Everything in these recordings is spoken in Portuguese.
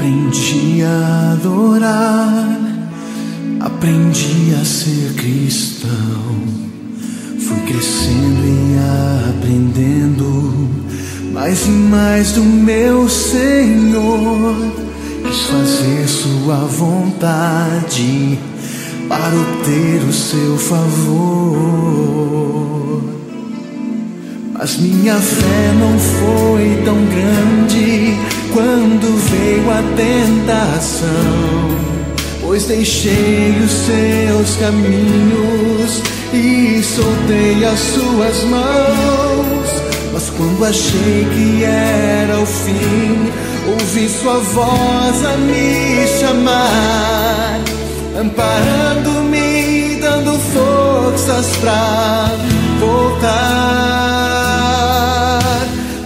Aprendi a adorar, aprendi a ser cristão. Fui crescendo e aprendendo mais e mais do meu Senhor. Quis fazer sua vontade para obter o seu favor. Mas minha fé não foi tão grande quando veio a tentação, pois deixei os seus caminhos e soltei as suas mãos. Mas quando achei que era o fim, ouvi sua voz a me chamar, amparando-me, dando forças pra voltar.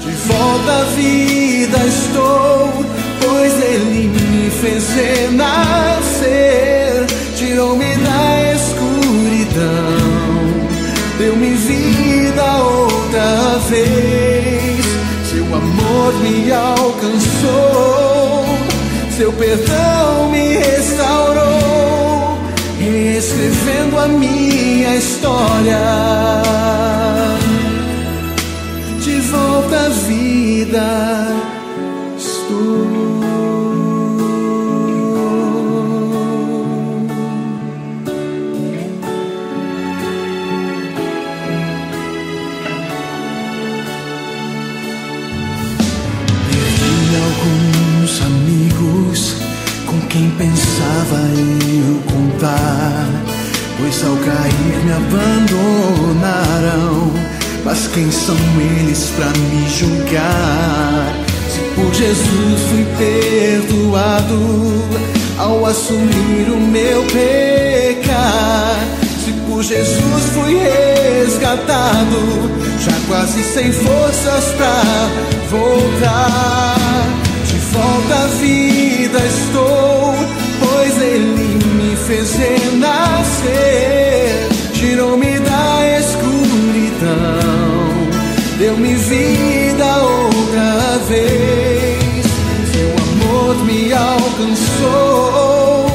De volta à vida estou, pois Ele me fez renascer. Tirou-me da escuridão, deu-me vida outra vez. Seu amor me alcançou, seu perdão me restaurou, reescrevendo a minha história. De volta à vida estou. Alguns amigos com quem pensava eu contar, pois ao cair me abandonaram. Mas quem são eles pra me julgar? Se por Jesus fui perdoado ao assumir o meu pecado, se por Jesus fui resgatado, já quase sem forças pra voltar. De volta à vida estou, pois Ele me fez renascer. Tirou-me da escuridão, deu-me vida outra vez. Seu amor me alcançou,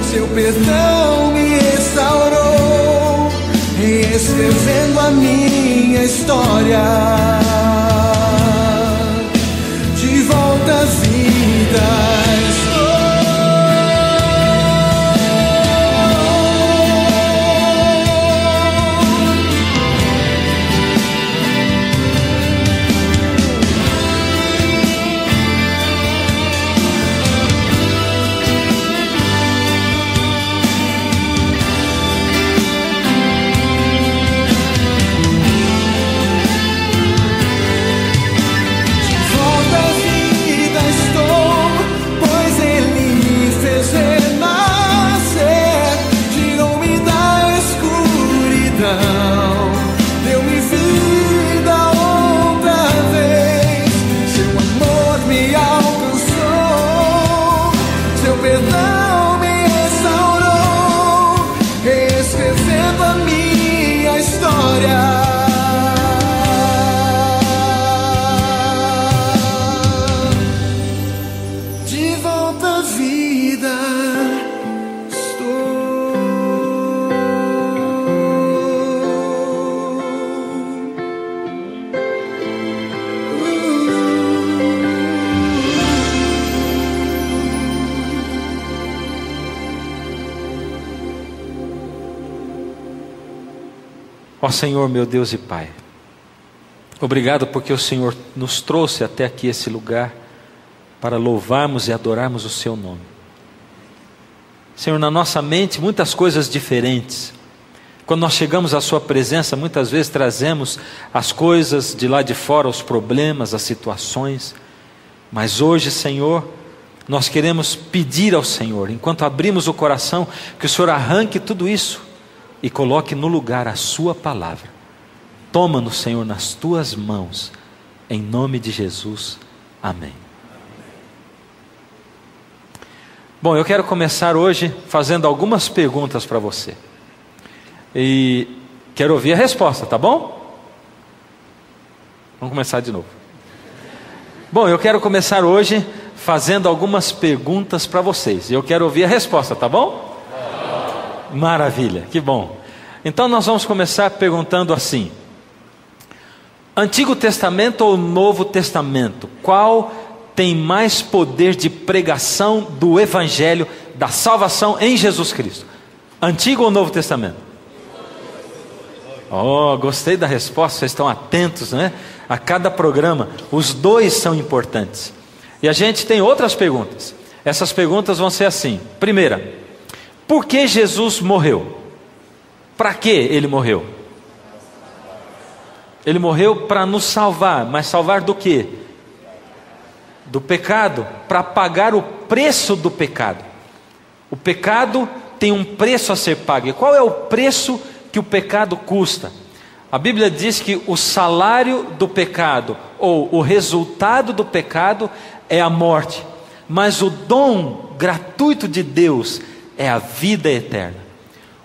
seu perdão me restaurou, reescrevendo a minha história. De volta à vida estou. Ó Senhor, meu Deus e Pai, obrigado porque o Senhor nos trouxe até aqui esse lugar para louvarmos e adorarmos o Seu nome. Senhor, na nossa mente muitas coisas diferentes. Quando nós chegamos à Sua presença, muitas vezes trazemos as coisas de lá de fora, os problemas, as situações. Mas hoje, Senhor, nós queremos pedir ao Senhor, enquanto abrimos o coração, que o Senhor arranque tudo isso e coloque no lugar a Sua palavra. Toma-nos, Senhor, nas Tuas mãos, em nome de Jesus, amém. Bom, eu quero começar hoje fazendo algumas perguntas para você, e quero ouvir a resposta, tá bom? Vamos começar de novo. Bom, eu quero começar hoje fazendo algumas perguntas para vocês. Eu quero ouvir a resposta, tá bom? Maravilha, que bom. Então nós vamos começar perguntando assim: Antigo Testamento ou Novo Testamento? Qual tem mais poder de pregação do Evangelho, da salvação em Jesus Cristo? Antigo ou Novo Testamento? Oh, gostei da resposta, vocês estão atentos, né? A cada programa, os dois são importantes. E a gente tem outras perguntas. Essas perguntas vão ser assim: primeira, por que Jesus morreu? Para que ele morreu? Ele morreu para nos salvar, mas salvar do quê? Do pecado, para pagar o preço do pecado. O pecado tem um preço a ser pago. E qual é o preço que o pecado custa? A Bíblia diz que o salário do pecado, ou o resultado do pecado, é a morte. Mas o dom gratuito de Deus é a vida eterna.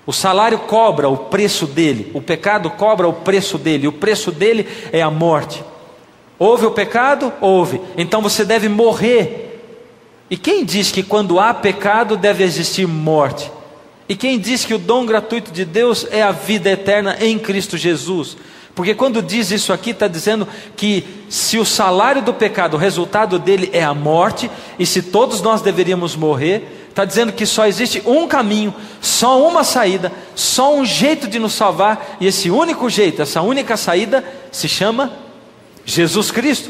O salário cobra o preço dele, o pecado cobra o preço dele, e o preço dele é a morte. Houve o pecado? Houve. Então você deve morrer. E quem diz que quando há pecado deve existir morte? E quem diz que o dom gratuito de Deus é a vida eterna em Cristo Jesus? Porque quando diz isso aqui, está dizendo que se o salário do pecado, o resultado dele é a morte, e se todos nós deveríamos morrer, está dizendo que só existe um caminho, só uma saída, só um jeito de nos salvar, e esse único jeito, essa única saída, se chama Jesus Cristo.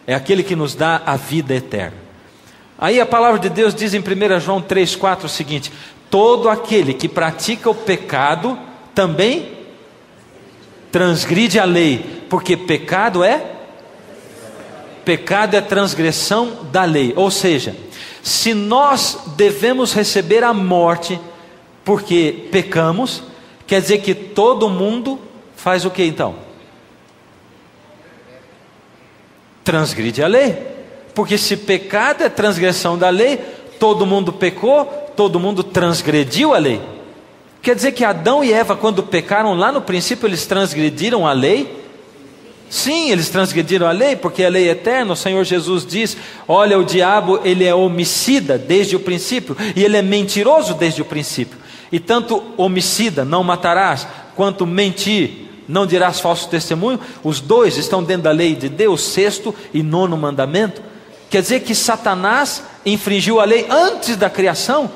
É aquele que nos dá a vida eterna. Aí a palavra de Deus diz em 1 João 3,4 o seguinte: todo aquele que pratica o pecado também transgride a lei, porque pecado é transgressão da lei. Ou seja, se nós devemos receber a morte porque pecamos, quer dizer que todo mundo faz o que então? Transgride a lei. Porque se pecado é transgressão da lei, todo mundo pecou, todo mundo transgrediu a lei. Quer dizer que Adão e Eva, quando pecaram lá no princípio, eles transgrediram a lei? Sim, eles transgrediram a lei, porque a lei é eterna. O Senhor Jesus diz: olha, o diabo, ele é homicida desde o princípio, e ele é mentiroso desde o princípio. E tanto homicida, não matarás, quanto mentir, não dirás falso testemunho, os dois estão dentro da lei de Deus, 6º e 9º mandamento. Quer dizer que Satanás infringiu a lei antes da criação,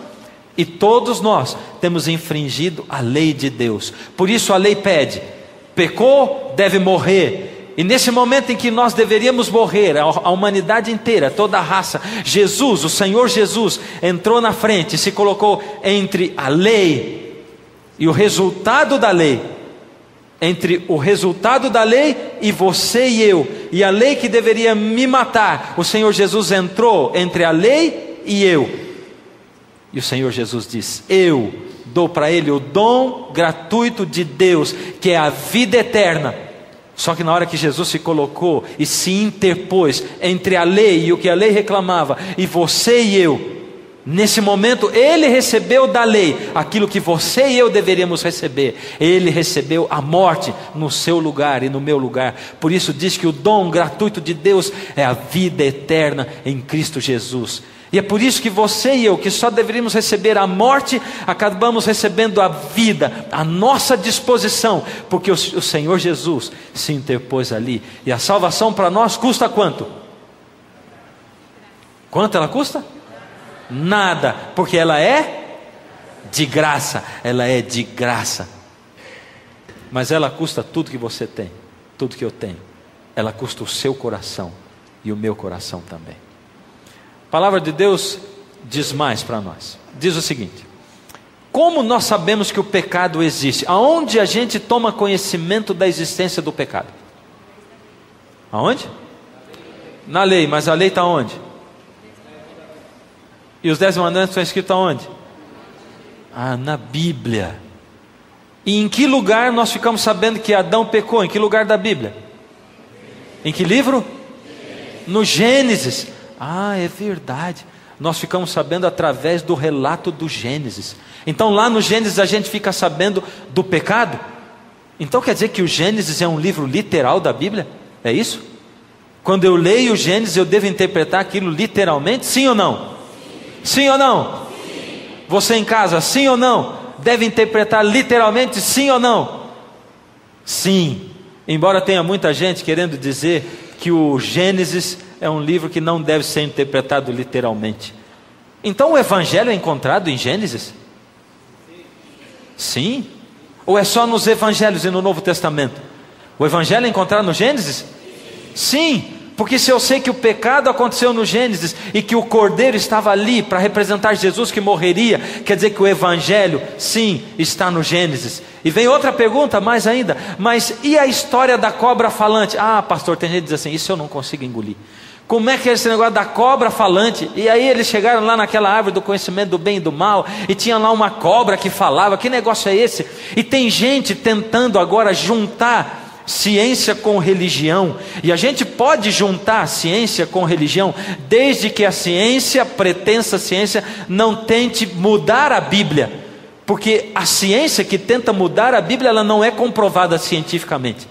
e todos nós temos infringido a lei de Deus. Por isso a lei pede: pecou, deve morrer. E nesse momento em que nós deveríamos morrer, a humanidade inteira, toda a raça, Jesus, o Senhor Jesus, entrou na frente, se colocou entre a lei e o resultado da lei, entre o resultado da lei e você e eu, e a lei que deveria me matar. O Senhor Jesus entrou entre a lei e eu, e o Senhor Jesus diz: eu dou para ele o dom gratuito de Deus, que é a vida eterna. Só que na hora que Jesus se colocou e se interpôs entre a lei e o que a lei reclamava, e você e eu, nesse momento ele recebeu da lei aquilo que você e eu deveríamos receber. Ele recebeu a morte no seu lugar e no meu lugar. Por isso diz que o dom gratuito de Deus é a vida eterna em Cristo Jesus. E é por isso que você e eu, que só deveríamos receber a morte, acabamos recebendo a vida, à nossa disposição, porque o Senhor Jesus se interpôs ali. E a salvação para nós custa quanto? Quanto ela custa? Nada, porque ela é de graça. Ela é de graça. Mas ela custa tudo que você tem, tudo que eu tenho. Ela custa o seu coração e o meu coração também. A palavra de Deus diz mais para nós. Diz o seguinte: como nós sabemos que o pecado existe? Aonde a gente toma conhecimento da existência do pecado? Aonde? Na lei. Mas a lei está onde? E os 10 mandamentos estão escritos aonde? Na Bíblia. E em que lugar nós ficamos sabendo que Adão pecou? Em que lugar da Bíblia? Em que livro? No Gênesis. É verdade. Nós ficamos sabendo através do relato do Gênesis. Então lá no Gênesis a gente fica sabendo do pecado. Então quer dizer que o Gênesis é um livro literal da Bíblia? É isso? Quando eu leio Gênesis, eu devo interpretar aquilo literalmente? Sim ou não? Sim ou não? Sim. Você em casa, sim ou não? Deve interpretar literalmente? Sim ou não? Sim. Embora tenha muita gente querendo dizer que o Gênesis é um livro que não deve ser interpretado literalmente. Então o Evangelho é encontrado em Gênesis? Sim. Ou é só nos Evangelhos e no Novo Testamento? O Evangelho é encontrado no Gênesis? Sim. Porque se eu sei que o pecado aconteceu no Gênesis e que o Cordeiro estava ali para representar Jesus que morreria, quer dizer que o Evangelho, sim, está no Gênesis. E vem outra pergunta mais ainda, mas e a história da cobra falante? Ah, pastor, tem gente que diz assim, isso eu não consigo engolir. Como é que é esse negócio da cobra falante? E aí eles chegaram lá naquela árvore do conhecimento do bem e do mal, e tinha lá uma cobra que falava, que negócio é esse? E tem gente tentando agora juntar ciência com religião, e a gente pode juntar ciência com religião, desde que a ciência, pretensa ciência, não tente mudar a Bíblia, porque a ciência que tenta mudar a Bíblia, ela não é comprovada cientificamente,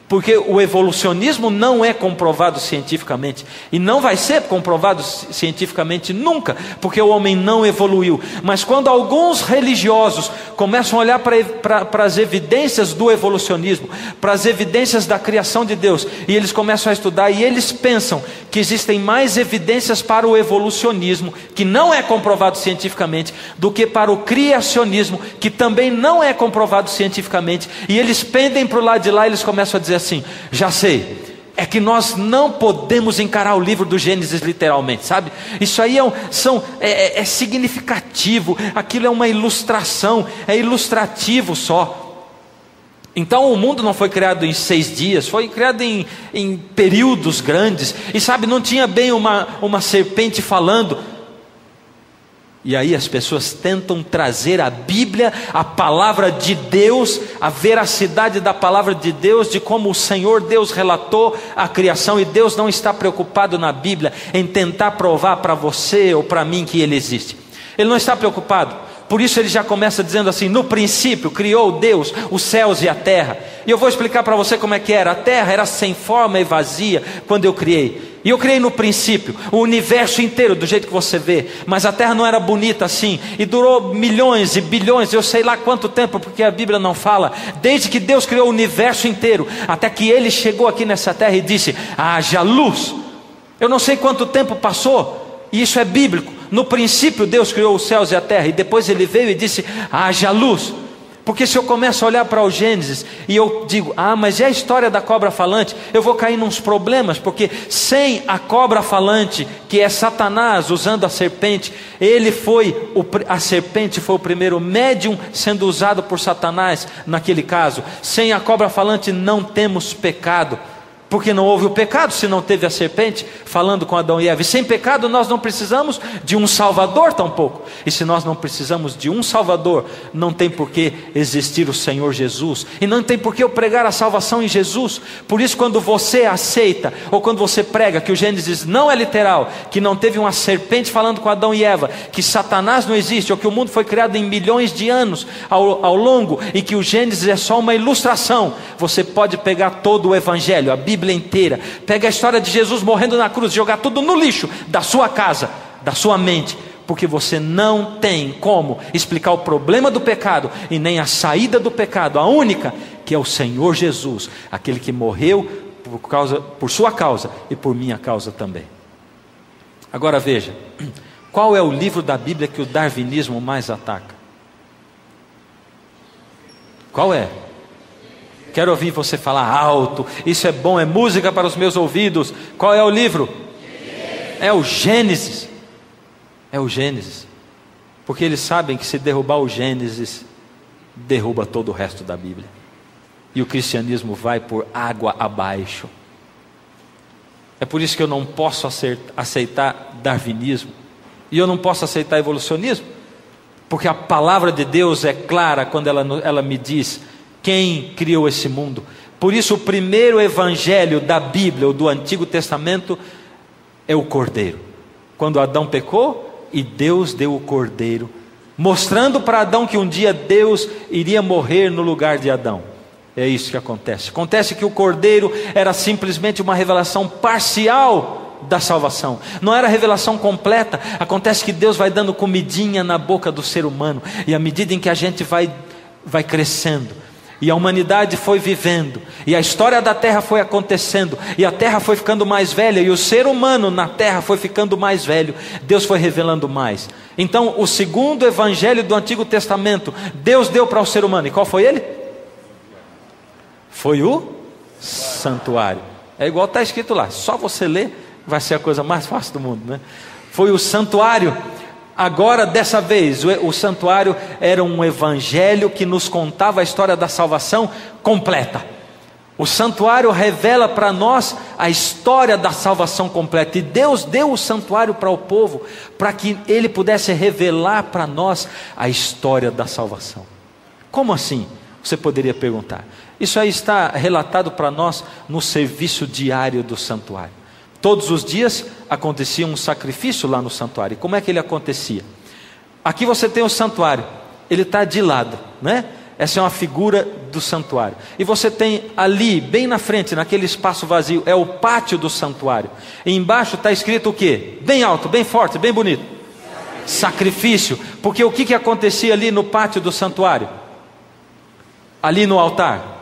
porque o evolucionismo não é comprovado cientificamente, e não vai ser comprovado cientificamente nunca, porque o homem não evoluiu. Mas quando alguns religiosos começam a olhar para as evidências do evolucionismo, para as evidências da criação de Deus, e eles começam a estudar, e eles pensam que existem mais evidências para o evolucionismo, que não é comprovado cientificamente, do que para o criacionismo, que também não é comprovado cientificamente, e eles pendem para o lado de lá, e eles começam a dizer assim, já sei, é que nós não podemos encarar o livro do Gênesis literalmente, sabe? Isso aí é significativo, aquilo é uma ilustração, é ilustrativo só. Então o mundo não foi criado em 6 dias, foi criado em períodos grandes, e sabe, não tinha bem uma serpente falando. E aí as pessoas tentam trazer a Bíblia, a palavra de Deus, a veracidade da palavra de Deus, de como o Senhor Deus relatou a criação, e Deus não está preocupado na Bíblia em tentar provar para você ou para mim que Ele existe. Ele não está preocupado. Por isso ele já começa dizendo assim, no princípio criou Deus os céus e a terra. E eu vou explicar para você como é que era. A terra era sem forma e vazia quando eu criei. E eu criei no princípio, o universo inteiro do jeito que você vê. Mas a terra não era bonita assim. E durou milhões e bilhões, eu sei lá quanto tempo, porque a Bíblia não fala. Desde que Deus criou o universo inteiro, até que Ele chegou aqui nessa terra e disse, haja luz. Eu não sei quanto tempo passou, e isso é bíblico. No princípio Deus criou os céus e a terra, e depois Ele veio e disse, haja luz. Porque se eu começo a olhar para o Gênesis e eu digo, mas e a história da cobra falante? Eu vou cair nos problemas, porque sem a cobra falante, que é Satanás usando a serpente, a serpente foi o primeiro médium sendo usado por Satanás naquele caso. Sem a cobra falante não temos pecado, porque não houve o pecado se não teve a serpente falando com Adão e Eva. E sem pecado nós não precisamos de um Salvador tampouco. E se nós não precisamos de um Salvador, não tem por que existir o Senhor Jesus. E não tem por que eu pregar a salvação em Jesus. Por isso quando você aceita, ou quando você prega que o Gênesis não é literal, que não teve uma serpente falando com Adão e Eva, que Satanás não existe, ou que o mundo foi criado em milhões de anos ao longo, e que o Gênesis é só uma ilustração, você pode pegar todo o Evangelho, a Bíblia inteira, pega a história de Jesus morrendo na cruz, jogar tudo no lixo da sua casa, da sua mente, porque você não tem como explicar o problema do pecado e nem a saída do pecado, a única, que é o Senhor Jesus, aquele que morreu por sua causa e por minha causa também. Agora veja, qual é o livro da Bíblia que o darwinismo mais ataca? Qual é? Quero ouvir você falar alto, isso é bom, é música para os meus ouvidos. Qual é o livro? É o Gênesis. É o Gênesis. Porque eles sabem que se derrubar o Gênesis, derruba todo o resto da Bíblia. E o cristianismo vai por água abaixo. É por isso que eu não posso aceitar darwinismo. E eu não posso aceitar evolucionismo. Porque a palavra de Deus é clara quando ela me diz quem criou esse mundo. Por isso o primeiro evangelho da Bíblia, ou do Antigo Testamento, é o Cordeiro. Quando Adão pecou, e Deus deu o Cordeiro, mostrando para Adão que um dia Deus iria morrer no lugar de Adão. É isso que acontece. Acontece que o Cordeiro era simplesmente uma revelação parcial da salvação, não era a revelação completa. Acontece que Deus vai dando comidinha na boca do ser humano, e à medida em que a gente vai crescendo, e a humanidade foi vivendo, e a história da terra foi acontecendo, e a terra foi ficando mais velha, e o ser humano na terra foi ficando mais velho, Deus foi revelando mais. Então o segundo evangelho do Antigo Testamento, Deus deu para o ser humano, e qual foi ele? Foi o santuário. É igual está escrito lá, só você ler, vai ser a coisa mais fácil do mundo, né? Foi o santuário. Agora, dessa vez, o santuário era um evangelho que nos contava a história da salvação completa. O santuário revela para nós a história da salvação completa. E Deus deu o santuário para o povo, para que Ele pudesse revelar para nós a história da salvação. Como assim? Você poderia perguntar. Isso aí está relatado para nós no serviço diário do santuário. Todos os dias acontecia um sacrifício lá no santuário. E como é que ele acontecia? Aqui você tem o santuário, ele está de lado, né? Essa é uma figura do santuário. E você tem ali, bem na frente, naquele espaço vazio, é o pátio do santuário. E embaixo está escrito o quê? Bem alto, bem forte, bem bonito. Sacrifício. Porque o que acontecia ali no pátio do santuário? Ali no altar?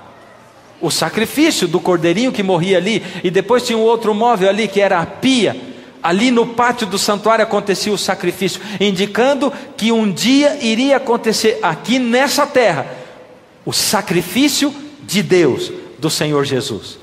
O sacrifício do cordeirinho que morria ali, e depois tinha um outro móvel ali que era a pia. Ali no pátio do santuário acontecia o sacrifício, indicando que um dia iria acontecer aqui nessa terra o sacrifício de Deus, do Senhor Jesus.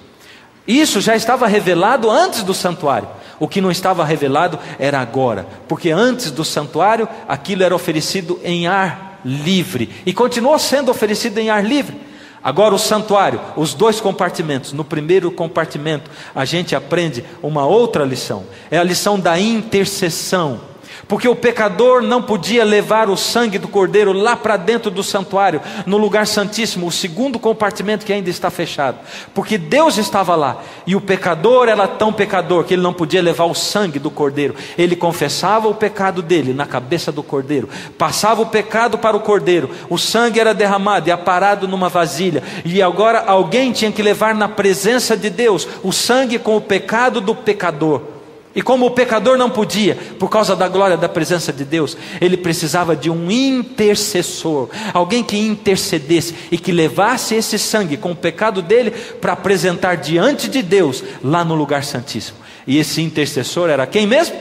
Isso já estava revelado antes do santuário. O que não estava revelado era agora, porque antes do santuário aquilo era oferecido em ar livre, e continuou sendo oferecido em ar livre. Agora o santuário, os dois compartimentos. No primeiro compartimento a gente aprende uma outra lição. É a lição da intercessão. Porque o pecador não podia levar o sangue do cordeiro lá para dentro do santuário, no lugar santíssimo, o segundo compartimento que ainda está fechado. Porque Deus estava lá, e o pecador era tão pecador que ele não podia levar o sangue do cordeiro. Ele confessava o pecado dele na cabeça do cordeiro, passava o pecado para o cordeiro, o sangue era derramado e aparado numa vasilha, e agora alguém tinha que levar na presença de Deus o sangue com o pecado do pecador. E como o pecador não podia, por causa da glória da presença de Deus, ele precisava de um intercessor, alguém que intercedesse e que levasse esse sangue com o pecado dele para apresentar diante de Deus, lá no lugar santíssimo. E esse intercessor era quem mesmo?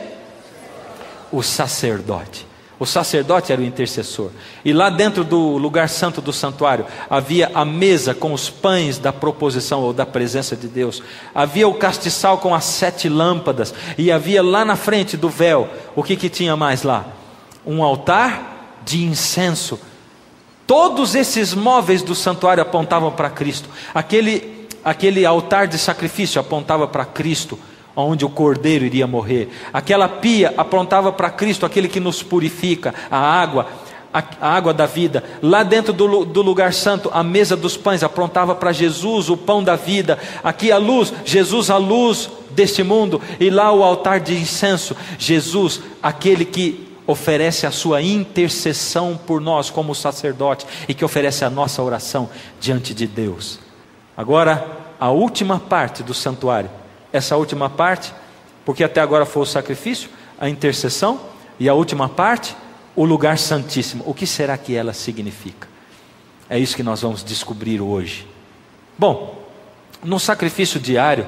O sacerdote. O sacerdote era o intercessor. E lá dentro do lugar santo do santuário havia a mesa com os pães da proposição ou da presença de Deus. Havia o castiçal com as 7 lâmpadas. E havia lá na frente do véu, o que tinha mais lá? Um altar de incenso. Todos esses móveis do santuário apontavam para Cristo. Aquele altar de sacrifício apontava para Cristo, onde o cordeiro iria morrer. Aquela pia apontava para Cristo, aquele que nos purifica, a água da vida. Lá dentro do lugar santo, a mesa dos pães apontava para Jesus, o pão da vida. Aqui a luz, Jesus a luz deste mundo. E lá o altar de incenso, Jesus, aquele que oferece a sua intercessão por nós como sacerdote, e que oferece a nossa oração diante de Deus. Agora, a última parte do santuário. Essa última parte, porque até agora foi o sacrifício, a intercessão, e a última parte, o lugar santíssimo. O que será que ela significa? É isso que nós vamos descobrir hoje. Bom, no sacrifício diário,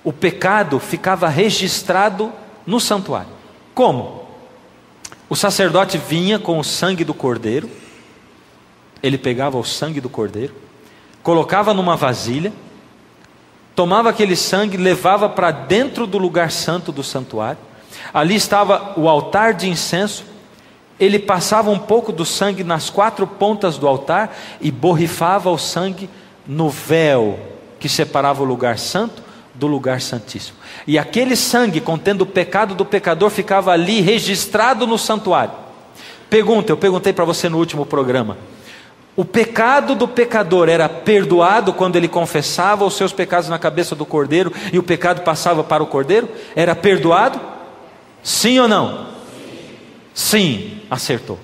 o pecado ficava registrado no santuário. Como? O sacerdote vinha com o sangue do cordeiro, ele pegava o sangue do cordeiro, colocava numa vasilha, tomava aquele sangue, levava para dentro do lugar santo do santuário. Ali estava o altar de incenso. Ele passava um pouco do sangue nas 4 pontas do altar e borrifava o sangue no véu que separava o lugar santo do lugar santíssimo. E aquele sangue contendo o pecado do pecador ficava ali registrado no santuário. Eu perguntei para você no último programa. O pecado do pecador era perdoado quando ele confessava os seus pecados na cabeça do cordeiro e o pecado passava para o cordeiro? Era perdoado? Sim ou não? Sim, acertou.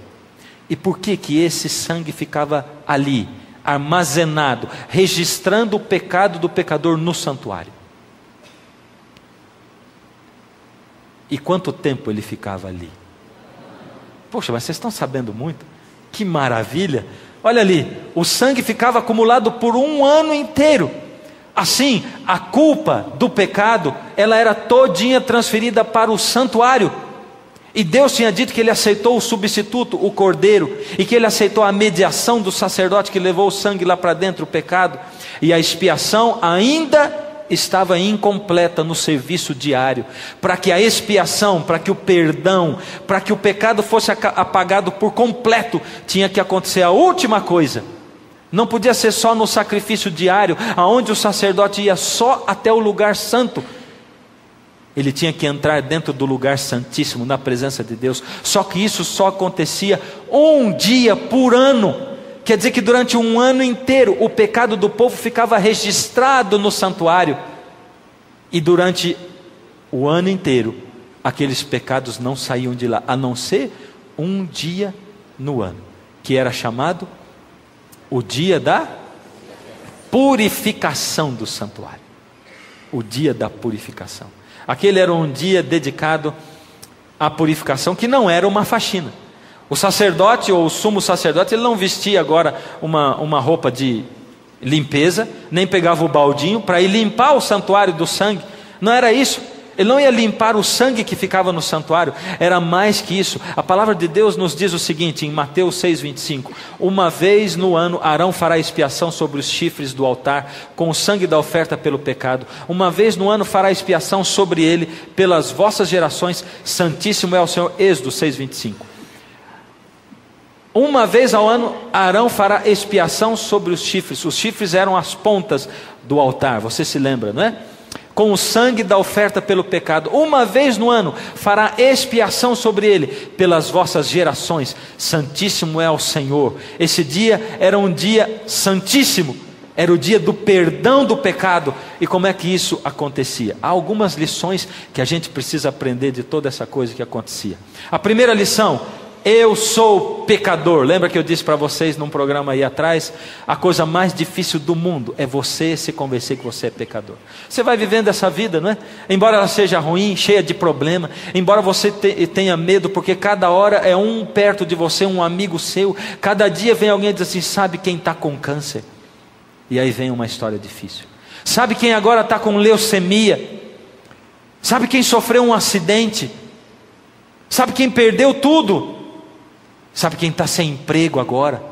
E por que esse sangue ficava ali, armazenado, registrando o pecado do pecador no santuário. E quanto tempo ele ficava ali? Poxa, mas vocês estão sabendo muito? Que maravilha! Olha ali, o sangue ficava acumulado por 1 ano inteiro. Assim, a culpa do pecado, ela era todinha transferida para o santuário. E Deus tinha dito que Ele aceitou o substituto, o cordeiro, e que Ele aceitou a mediação do sacerdote que levou o sangue lá para dentro, o pecado. E a expiação ainda estava incompleta no serviço diário. Para que a expiação, para que o perdão, para que o pecado fosse apagado por completo, tinha que acontecer a última coisa. Não podia ser só no sacrifício diário, aonde o sacerdote ia só até o lugar santo. Ele tinha que entrar dentro do lugar santíssimo, na presença de Deus. Só que isso só acontecia 1 dia por ano. Quer dizer que durante 1 ano inteiro, o pecado do povo ficava registrado no santuário. E durante o ano inteiro, aqueles pecados não saíam de lá, a não ser 1 dia no ano, que era chamado o dia da purificação do santuário. O dia da purificação. Aquele era um dia dedicado à purificação, que não era uma faxina. O sacerdote ou o sumo sacerdote, ele não vestia agora uma roupa de limpeza, nem pegava o baldinho para ir limpar o santuário do sangue. Não era isso. Ele não ia limpar o sangue que ficava no santuário, era mais que isso. A palavra de Deus nos diz o seguinte, em Mateus 6,25: 1 vez no ano Arão fará expiação sobre os chifres do altar, com o sangue da oferta pelo pecado. 1 vez no ano fará expiação sobre ele, pelas vossas gerações, santíssimo é o Senhor. Êxodo 6,25. 1 vez ao ano Arão fará expiação sobre os chifres. Os chifres eram as pontas do altar, você se lembra, não é? Com o sangue da oferta pelo pecado. 1 vez no ano fará expiação sobre ele, pelas vossas gerações. Santíssimo é o Senhor. Esse dia era um dia santíssimo, era o dia do perdão do pecado. E como é que isso acontecia? Há algumas lições que a gente precisa aprender de toda essa coisa que acontecia. A primeira lição: eu sou pecador. Lembra que eu disse para vocês num programa aí atrás? A coisa mais difícil do mundo é você se convencer que você é pecador. Você vai vivendo essa vida, não é? Embora ela seja ruim, cheia de problema, embora você tenha medo, porque cada hora é um perto de você, um amigo seu. Cada dia vem alguém e diz assim: sabe quem está com câncer? E aí vem uma história difícil. Sabe quem agora está com leucemia? Sabe quem sofreu um acidente? Sabe quem perdeu tudo? Sabe quem está sem emprego agora?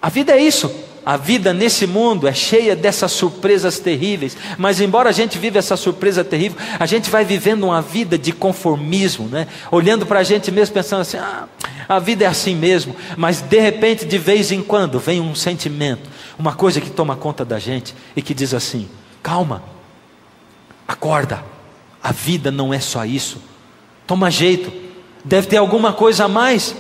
A vida é isso. A vida nesse mundo é cheia dessas surpresas terríveis. Mas embora a gente viva essa surpresa terrível, a gente vai vivendo uma vida de conformismo, né? Olhando para a gente mesmo pensando assim: a vida é assim mesmo. Mas de repente, de vez em quando, vem um sentimento, uma coisa que toma conta da gente e que diz assim: calma, acorda, a vida não é só isso. Toma jeito, deve ter alguma coisa a mais.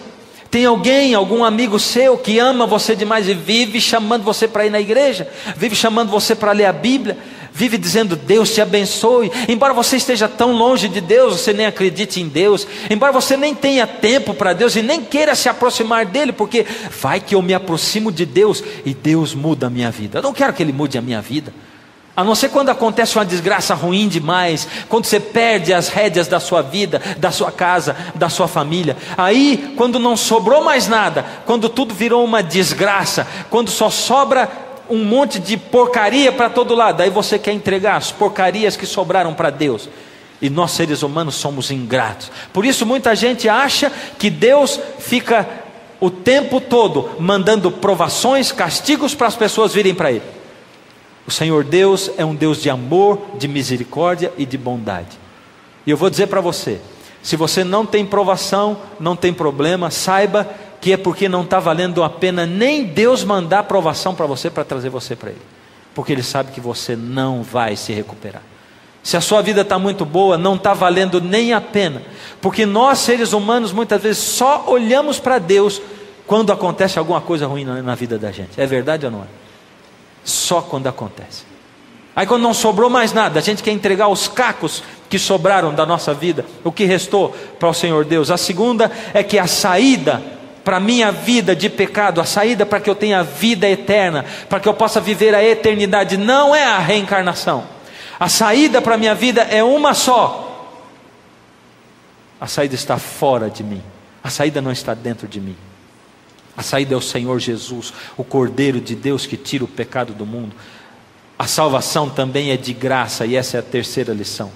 Tem alguém, algum amigo seu que ama você demais e vive chamando você para ir na igreja, vive chamando você para ler a Bíblia, vive dizendo: Deus te abençoe. Embora você esteja tão longe de Deus, você nem acredite em Deus, embora você nem tenha tempo para Deus e nem queira se aproximar dele, porque vai que eu me aproximo de Deus e Deus muda a minha vida. Eu não quero que Ele mude a minha vida, a não ser quando acontece uma desgraça ruim demais, quando você perde as rédeas da sua vida, da sua casa, da sua família. Aí, quando não sobrou mais nada, quando tudo virou uma desgraça, quando só sobra um monte de porcaria para todo lado, aí você quer entregar as porcarias que sobraram para Deus. E nós, seres humanos, somos ingratos. Por isso muita gente acha que Deus fica o tempo todo mandando provações, castigos para as pessoas virem para Ele. O Senhor Deus é um Deus de amor, de misericórdia e de bondade. E eu vou dizer para você: se você não tem provação, não tem problema, saiba que é porque não está valendo a pena nem Deus mandar provação para você, para trazer você para Ele, porque Ele sabe que você não vai se recuperar. Se a sua vida está muito boa, não está valendo nem a pena, porque nós, seres humanos, muitas vezes só olhamos para Deus quando acontece alguma coisa ruim na vida da gente. É verdade ou não é? Só quando acontece. Aí quando não sobrou mais nada, a gente quer entregar os cacos que sobraram da nossa vida, o que restou, para o Senhor Deus. A segunda é que a saída para a minha vida de pecado, a saída para que eu tenha vida eterna, para que eu possa viver a eternidade, não é a reencarnação. A saída para a minha vida é uma só. A saída está fora de mim. A saída não está dentro de mim. A saída é o Senhor Jesus, o Cordeiro de Deus que tira o pecado do mundo. A salvação também é de graça, e essa é a terceira lição.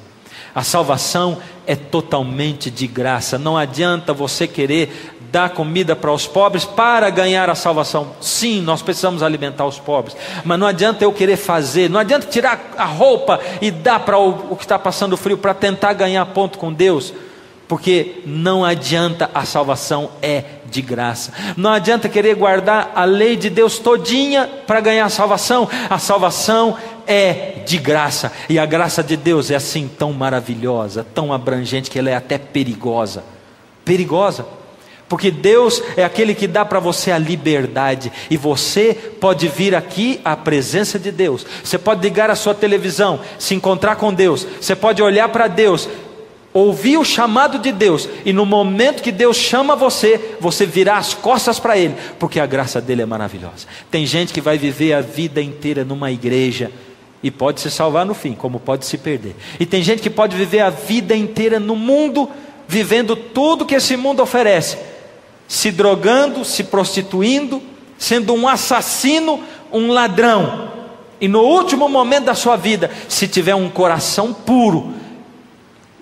A salvação é totalmente de graça. Não adianta você querer dar comida para os pobres para ganhar a salvação. Sim, nós precisamos alimentar os pobres, mas não adianta eu querer fazer, não adianta tirar a roupa e dar para o que está passando frio para tentar ganhar ponto com Deus, porque não adianta, a salvação é de graça. Não adianta querer guardar a lei de Deus todinha para ganhar a salvação é de graça, e a graça de Deus é assim tão maravilhosa, tão abrangente, que ela é até perigosa, porque Deus é aquele que dá para você a liberdade, e você pode vir aqui à presença de Deus, você pode ligar a sua televisão, se encontrar com Deus, você pode olhar para Deus, ouvir o chamado de Deus, e no momento que Deus chama você, você virar as costas para Ele, porque a graça dele é maravilhosa. Tem gente que vai viver a vida inteira numa igreja, e pode se salvar no fim, como pode se perder. E tem gente que pode viver a vida inteira no mundo, vivendo tudo que esse mundo oferece, se drogando, se prostituindo, sendo um assassino, um ladrão. E no último momento da sua vida, se tiver um coração puro,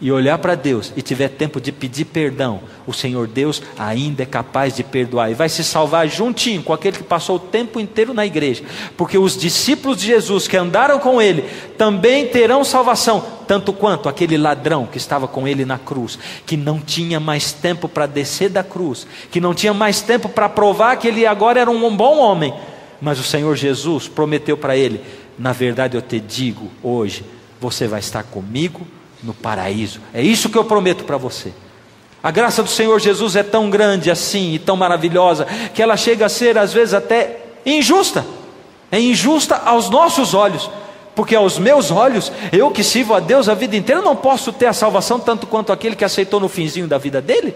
e olhar para Deus, e tiver tempo de pedir perdão, o Senhor Deus ainda é capaz de perdoar, e vai se salvar juntinho com aquele que passou o tempo inteiro na igreja, porque os discípulos de Jesus que andaram com Ele, também terão salvação, tanto quanto aquele ladrão que estava com Ele na cruz, que não tinha mais tempo para descer da cruz, que não tinha mais tempo para provar que ele agora era um bom homem, mas o Senhor Jesus prometeu para ele: na verdade eu te digo hoje, você vai estar comigo no paraíso. É isso que eu prometo para você. A graça do Senhor Jesus é tão grande assim e tão maravilhosa, que ela chega a ser às vezes até injusta. É injusta aos nossos olhos, porque aos meus olhos, eu que sirvo a Deus a vida inteira, não posso ter a salvação tanto quanto aquele que aceitou no finzinho da vida dele.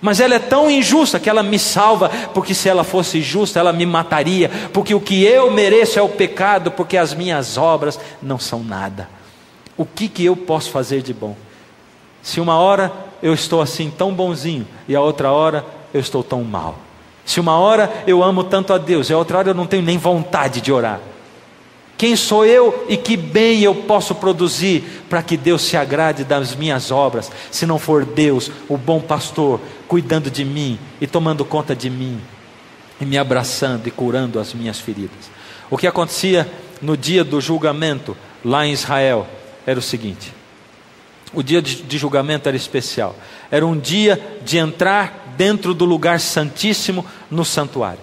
Mas ela é tão injusta que ela me salva, porque se ela fosse justa ela me mataria, porque o que eu mereço é o pecado, porque as minhas obras não são nada. O que eu posso fazer de bom? Se uma hora eu estou assim tão bonzinho, e a outra hora eu estou tão mal. Se uma hora eu amo tanto a Deus, e a outra hora eu não tenho nem vontade de orar. Quem sou eu e que bem eu posso produzir para que Deus se agrade das minhas obras, se não for Deus, o bom pastor, cuidando de mim e tomando conta de mim, e me abraçando e curando as minhas feridas? O que acontecia no dia do julgamento lá em Israel era o seguinte: o dia de julgamento era especial, era um dia de entrar dentro do lugar santíssimo no santuário.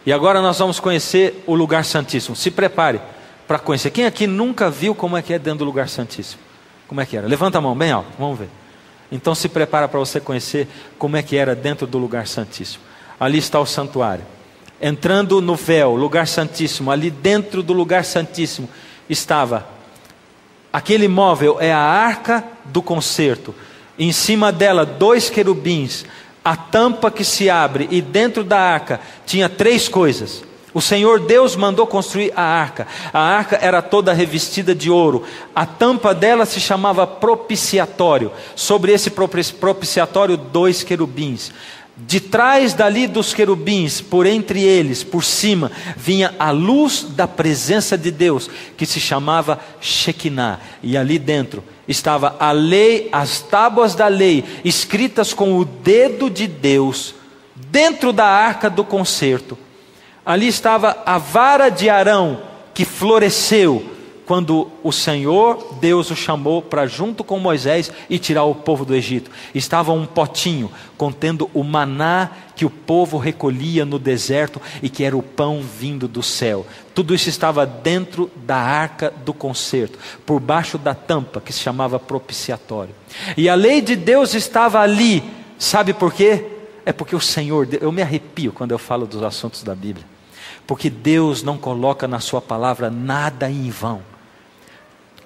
E agora nós vamos conhecer o lugar santíssimo. Se prepare para conhecer. Quem aqui nunca viu como é que é dentro do lugar santíssimo? Como é que era? Levanta a mão bem alto, vamos ver. Então se prepara para você conhecer como é que era dentro do lugar santíssimo. Ali está o santuário. Entrando no véu, lugar santíssimo, ali dentro do lugar santíssimo estava aquele móvel, é a arca do concerto. Em cima dela 2 querubins, a tampa que se abre, e dentro da arca tinha 3 coisas. O Senhor Deus mandou construir a arca. A arca era toda revestida de ouro. A tampa dela se chamava propiciatório. Sobre esse propiciatório 2 querubins. De trás dali dos querubins, por entre eles, por cima, vinha a luz da presença de Deus, que se chamava Shekinah. E ali dentro estava a lei, as tábuas da lei, escritas com o dedo de Deus, dentro da arca do concerto. Ali estava a vara de Arão, que floresceu quando o Senhor Deus o chamou para junto com Moisés e tirar o povo do Egito. Estava um potinho contendo o maná que o povo recolhia no deserto e que era o pão vindo do céu. Tudo isso estava dentro da arca do concerto, por baixo da tampa que se chamava propiciatório. E a lei de Deus estava ali. Sabe por quê? É porque o Senhor, eu me arrepio quando eu falo dos assuntos da Bíblia, porque Deus não coloca na sua palavra nada em vão.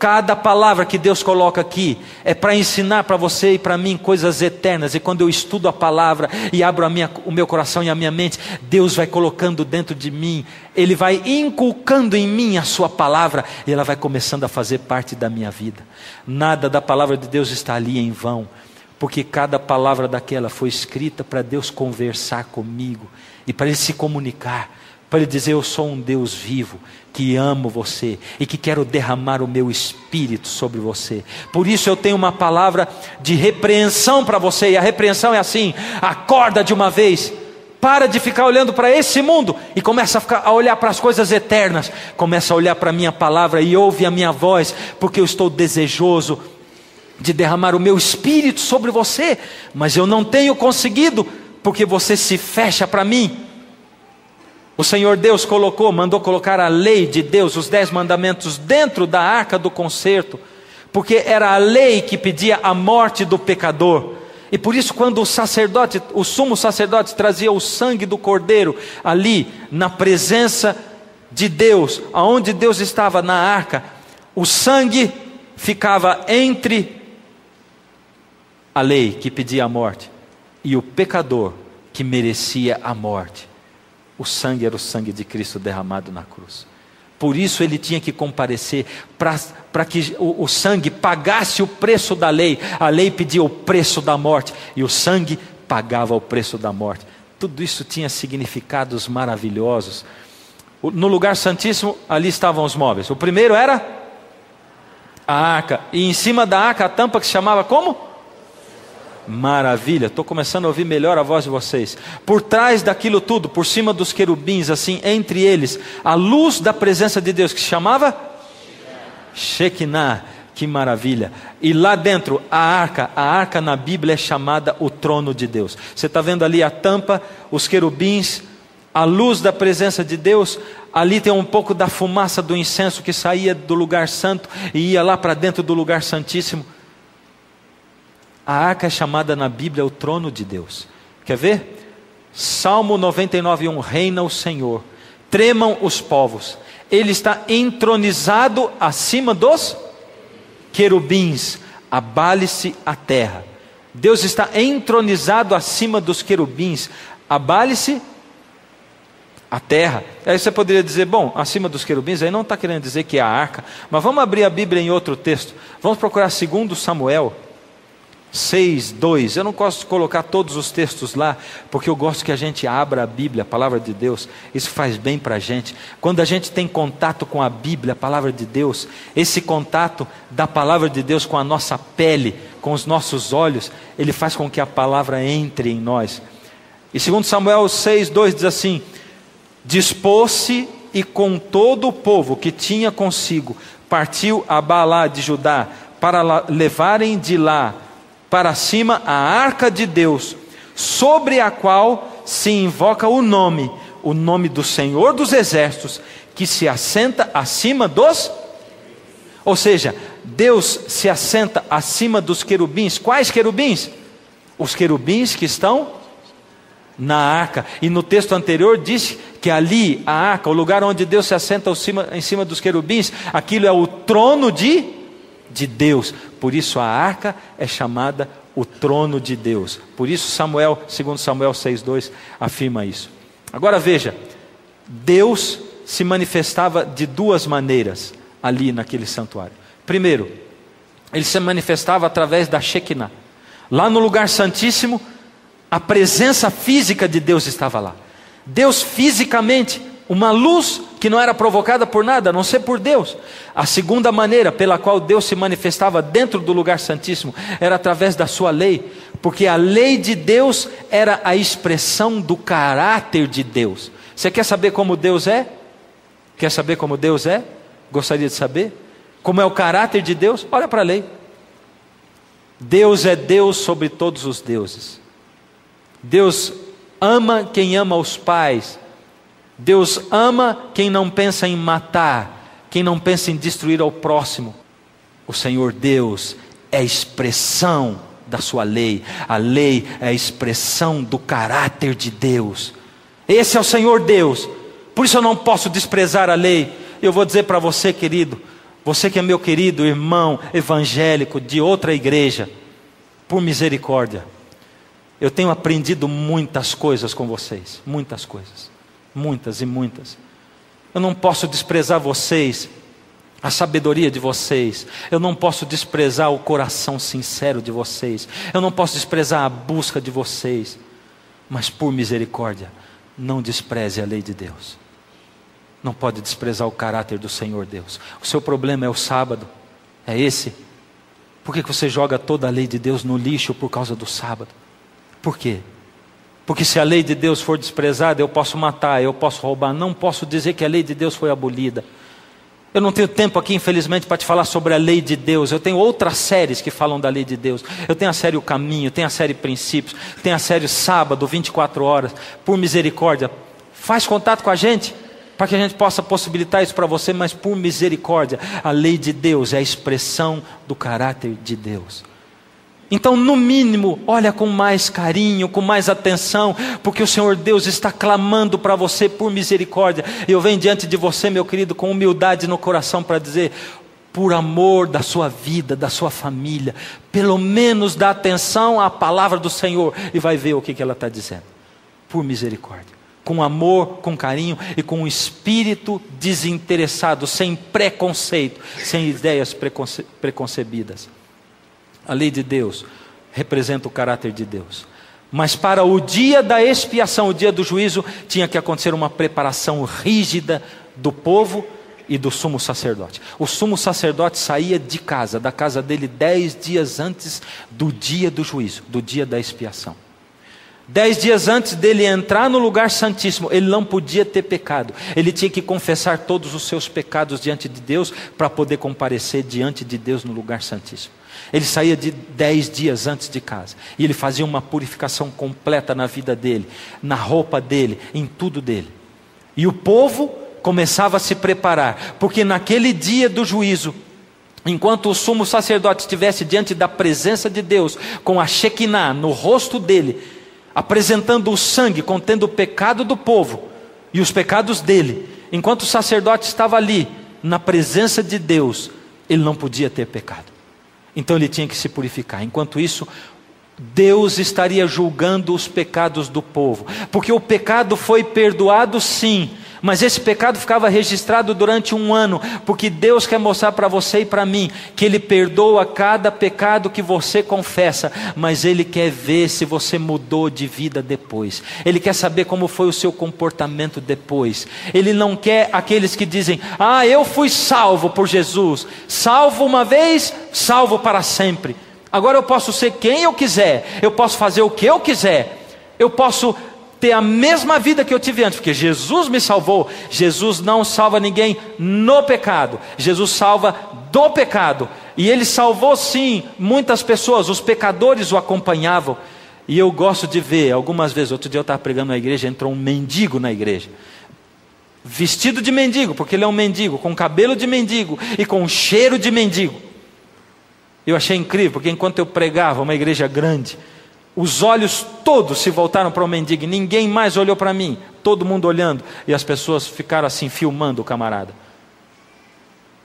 Cada palavra que Deus coloca aqui é para ensinar para você e para mim coisas eternas. E quando eu estudo a palavra e abro o meu coração e a minha mente, Deus vai colocando dentro de mim, Ele vai inculcando em mim a sua palavra, e ela vai começando a fazer parte da minha vida. Nada da palavra de Deus está ali em vão, porque cada palavra daquela foi escrita para Deus conversar comigo e para Ele se comunicar, para Ele dizer: eu sou um Deus vivo, que amo você e que quero derramar o meu espírito sobre você. Por isso eu tenho uma palavra de repreensão para você, e a repreensão é assim: acorda de uma vez, para de ficar olhando para esse mundo e começa a olhar para as coisas eternas, começa a olhar para a minha palavra e ouve a minha voz, porque eu estou desejoso de derramar o meu espírito sobre você, mas eu não tenho conseguido, porque você se fecha para mim. O Senhor Deus mandou colocar a lei de Deus, os 10 mandamentos, dentro da arca do concerto, porque era a lei que pedia a morte do pecador. E por isso, quando o sumo sacerdote trazia o sangue do cordeiro ali na presença de Deus, aonde Deus estava na arca, o sangue ficava entre a lei que pedia a morte e o pecador que merecia a morte. O sangue era o sangue de Cristo derramado na cruz. Por isso ele tinha que comparecer, para que o sangue pagasse o preço da lei. A lei pedia o preço da morte, e o sangue pagava o preço da morte. Tudo isso tinha significados maravilhosos. No lugar santíssimo, ali estavam os móveis. O primeiro era a arca, e em cima da arca a tampa que se chamava como? Maravilha, estou começando a ouvir melhor a voz de vocês. Por trás daquilo tudo, por cima dos querubins, assim, entre eles, a luz da presença de Deus, que se chamava Shekinah. Que maravilha. E lá dentro, a arca na Bíblia é chamada o trono de Deus. Você está vendo ali a tampa, os querubins, a luz da presença de Deus. Ali tem um pouco da fumaça do incenso que saía do lugar santo e ia lá para dentro do lugar santíssimo. A arca é chamada na Bíblia o trono de Deus. Quer ver? Salmo 99:1, reina o Senhor, tremam os povos, Ele está entronizado acima dos querubins, abale-se a terra. Deus está entronizado acima dos querubins, abale-se a terra. Aí você poderia dizer: bom, acima dos querubins, aí não está querendo dizer que é a arca. Mas vamos abrir a Bíblia em outro texto. Vamos procurar 2 Samuel 6:2. Eu não gosto de colocar todos os textos lá, porque eu gosto que a gente abra a Bíblia, a palavra de Deus. Isso faz bem para a gente. Quando a gente tem contato com a Bíblia, a palavra de Deus, esse contato da palavra de Deus com a nossa pele, com os nossos olhos, ele faz com que a palavra entre em nós. E 2 Samuel 6:2 diz assim: dispôs-se e com todo o povo que tinha consigo, partiu a Baalá de Judá, para levarem de lá para cima a arca de Deus, sobre a qual se invoca o nome do Senhor dos Exércitos, que se assenta acima dos... Ou seja, Deus se assenta acima dos querubins. Quais querubins? Os querubins que estão na arca. E no texto anterior diz que ali a arca, o lugar onde Deus se assenta em cima dos querubins, aquilo é o trono de Deus. Por isso a arca é chamada o trono de Deus. Por isso 2 Samuel 6:2 afirma isso. Agora veja, Deus se manifestava de duas maneiras ali naquele santuário. Primeiro, Ele se manifestava através da Shekinah. Lá no lugar santíssimo, a presença física de Deus estava lá. Deus fisicamente, uma luz que não era provocada por nada, a não ser por Deus. A segunda maneira pela qual Deus se manifestava dentro do lugar santíssimo era através da sua lei, porque a lei de Deus era a expressão do caráter de Deus. Você quer saber como Deus é? Quer saber como Deus é? Gostaria de saber? Como é o caráter de Deus? Olha para a lei. Deus é Deus sobre todos os deuses. Deus ama quem ama os pais. Deus ama quem não pensa em matar, quem não pensa em destruir ao próximo. O Senhor Deus é a expressão da sua lei. A lei é a expressão do caráter de Deus. Esse é o Senhor Deus. Por isso eu não posso desprezar a lei. Eu vou dizer para você, querido, Você que é meu querido irmão evangélico de outra igreja, por misericórdia, eu tenho aprendido muitas coisas com vocês, muitas coisas, muitas e muitas. Eu não posso desprezar vocês, a sabedoria de vocês. Eu não posso desprezar o coração sincero de vocês. Eu não posso desprezar a busca de vocês. Mas por misericórdia, não despreze a lei de Deus. Não pode desprezar o caráter do Senhor Deus. O seu problema é o sábado, é esse. Por que você joga toda a lei de Deus no lixo por causa do sábado? Por quê? Porque se a lei de Deus for desprezada, eu posso matar, eu posso roubar. Não posso dizer que a lei de Deus foi abolida. Eu não tenho tempo aqui, infelizmente, para te falar sobre a lei de Deus. Eu tenho outras séries que falam da lei de Deus. Eu tenho a série O Caminho, tenho a série Princípios, tenho a série Sábado, 24 horas. Por misericórdia, faz contato com a gente, para que a gente possa possibilitar isso para você. Mas por misericórdia, a lei de Deus é a expressão do caráter de Deus. Então, no mínimo, olha com mais carinho, com mais atenção, porque o Senhor Deus está clamando para você por misericórdia. E eu venho diante de você, meu querido, com humildade no coração para dizer, por amor da sua vida, da sua família, pelo menos dá atenção à palavra do Senhor e vai ver o que ela está dizendo. Por misericórdia, com amor, com carinho e com um espírito desinteressado, sem preconceito, sem ideias preconcebidas. A lei de Deus representa o caráter de Deus. Mas para o dia da expiação, o dia do juízo, tinha que acontecer uma preparação rígida do povo e do sumo sacerdote. O sumo sacerdote saía de casa, da casa dele 10 dias antes do dia do juízo, do dia da expiação. 10 dias antes dele entrar no lugar santíssimo, ele não podia ter pecado. Ele tinha que confessar todos os seus pecados diante de Deus, para poder comparecer diante de Deus no lugar santíssimo. Ele saía de 10 dias antes de casa, e ele fazia uma purificação completa na vida dele, na roupa dele, em tudo dele. E o povo começava a se preparar, porque naquele dia do juízo, enquanto o sumo sacerdote estivesse diante da presença de Deus, com a Shekinah no rosto dele, apresentando o sangue contendo o pecado do povo e os pecados dele, enquanto o sacerdote estava ali na presença de Deus, ele não podia ter pecado. Então ele tinha que se purificar. Enquanto isso, Deus estaria julgando os pecados do povo, porque o pecado foi perdoado sim, mas esse pecado ficava registrado durante 1 ano, porque Deus quer mostrar para você e para mim, que Ele perdoa cada pecado que você confessa, mas Ele quer ver se você mudou de vida depois. Ele quer saber como foi o seu comportamento depois. Ele não quer aqueles que dizem, eu fui salvo por Jesus, salvo uma vez, salvo para sempre. Agora eu posso ser quem eu quiser, eu posso fazer o que eu quiser, eu posso ter a mesma vida que eu tive antes, porque Jesus me salvou. Jesus não salva ninguém no pecado, Jesus salva do pecado. E Ele salvou sim muitas pessoas, os pecadores o acompanhavam. E eu gosto de ver, algumas vezes, outro dia eu estava pregando na igreja, entrou um mendigo na igreja, vestido de mendigo, porque ele é um mendigo, com cabelo de mendigo e com cheiro de mendigo. Eu achei incrível, porque enquanto eu pregava, uma igreja grande, os olhos todos se voltaram para o mendigo, ninguém mais olhou para mim, todo mundo olhando, e as pessoas ficaram assim, filmando o camarada.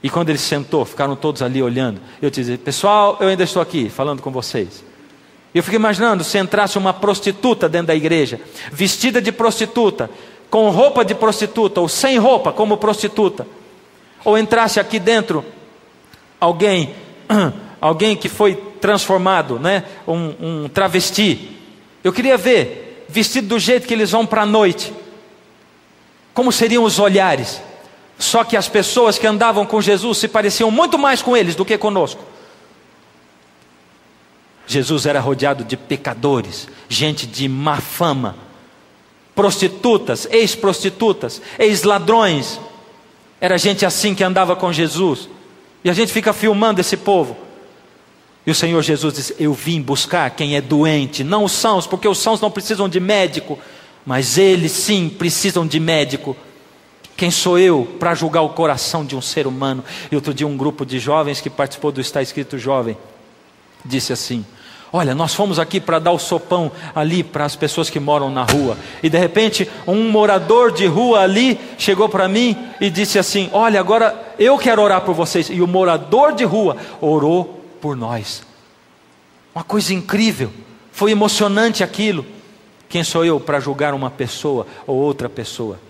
E quando ele sentou, ficaram todos ali olhando. Eu disse, pessoal, eu ainda estou aqui, falando com vocês. Eu fiquei imaginando, se entrasse uma prostituta dentro da igreja, vestida de prostituta, com roupa de prostituta, ou sem roupa, como prostituta, ou entrasse aqui dentro, alguém que foi transformado, né? Um travesti. Eu queria ver, vestido do jeito que eles vão para a noite, como seriam os olhares. Só que as pessoas que andavam com Jesus se pareciam muito mais com eles do que conosco. Jesus era rodeado de pecadores, gente de má fama, prostitutas, ex-prostitutas, ex-ladrões. Era gente assim que andava com Jesus. E a gente fica filmando esse povo. E o Senhor Jesus diz, eu vim buscar quem é doente, não os sãos, porque os sãos não precisam de médico, mas eles sim precisam de médico. Quem sou eu para julgar o coração de um ser humano? E outro dia um grupo de jovens que participou do Está Escrito Jovem, disse assim, Olha, nós fomos aqui para dar o sopão ali para as pessoas que moram na rua. E de repente um morador de rua ali chegou para mim e disse assim: olha, agora eu quero orar por vocês. E o morador de rua orou por nós. Uma coisa incrível, foi emocionante aquilo. Quem sou eu para julgar uma pessoa ou outra pessoa?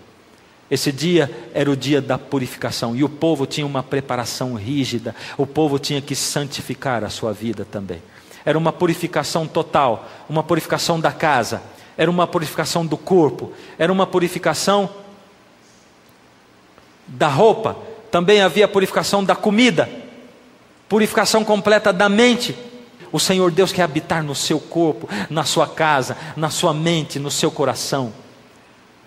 Esse dia era o dia da purificação, e o povo tinha uma preparação rígida. O povo tinha que santificar a sua vida também. Era uma purificação total, uma purificação da casa, era uma purificação do corpo, era uma purificação da roupa, também havia purificação da comida, purificação completa da mente. O Senhor Deus quer habitar no seu corpo, na sua casa, na sua mente, no seu coração.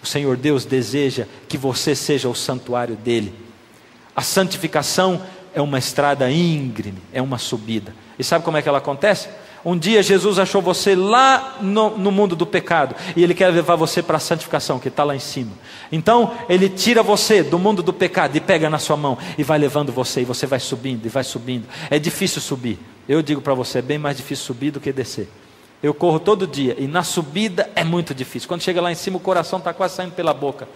O Senhor Deus deseja que você seja o santuário dele. A santificação é uma estrada íngreme, é uma subida. E sabe como é que ela acontece? Um dia Jesus achou você lá no mundo do pecado, e Ele quer levar você para a santificação, que está lá em cima. Então Ele tira você do mundo do pecado e pega na sua mão e vai levando você, e você vai subindo e vai subindo. É difícil subir, eu digo para você, é bem mais difícil subir do que descer. Eu corro todo dia, e na subida é muito difícil. Quando chega lá em cima o coração está quase saindo pela boca.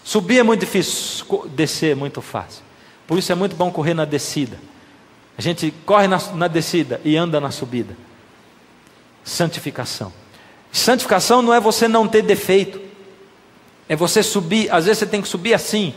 Subir é muito difícil, descer é muito fácil. Por isso é muito bom correr na descida. A gente corre na descida e anda na subida. Santificação. Santificação não é você não ter defeito, é você subir. Às vezes você tem que subir assim,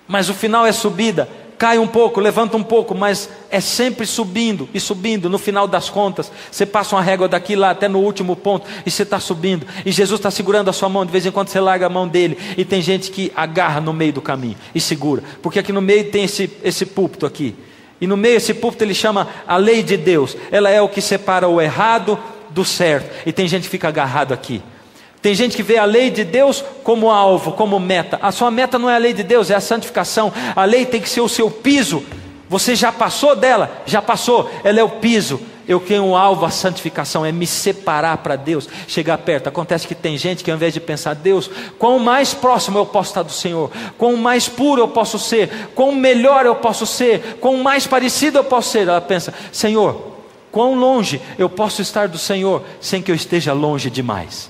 mas o final é subida. Cai um pouco, levanta um pouco, mas é sempre subindo e subindo. No final das contas, você passa uma régua daqui lá até no último ponto, e você está subindo, e Jesus está segurando a sua mão. De vez em quando você larga a mão dele, e tem gente que agarra no meio do caminho e segura, porque aqui no meio tem esse púlpito aqui, e no meio esse púlpito ele chama a lei de Deus. Ela é o que separa o errado do certo, e tem gente que fica agarrado aqui. Tem gente que vê a lei de Deus como alvo, como meta. A sua meta não é a lei de Deus, é a santificação. A lei tem que ser o seu piso. Você já passou dela? Já passou. Ela é o piso. Eu tenho um alvo, a santificação, é me separar para Deus, chegar perto. Acontece que tem gente que ao invés de pensar: Deus, quão mais próximo eu posso estar do Senhor, quão mais puro eu posso ser, quão melhor eu posso ser, quão mais parecido eu posso ser. Ela pensa: Senhor, quão longe eu posso estar do Senhor sem que eu esteja longe demais.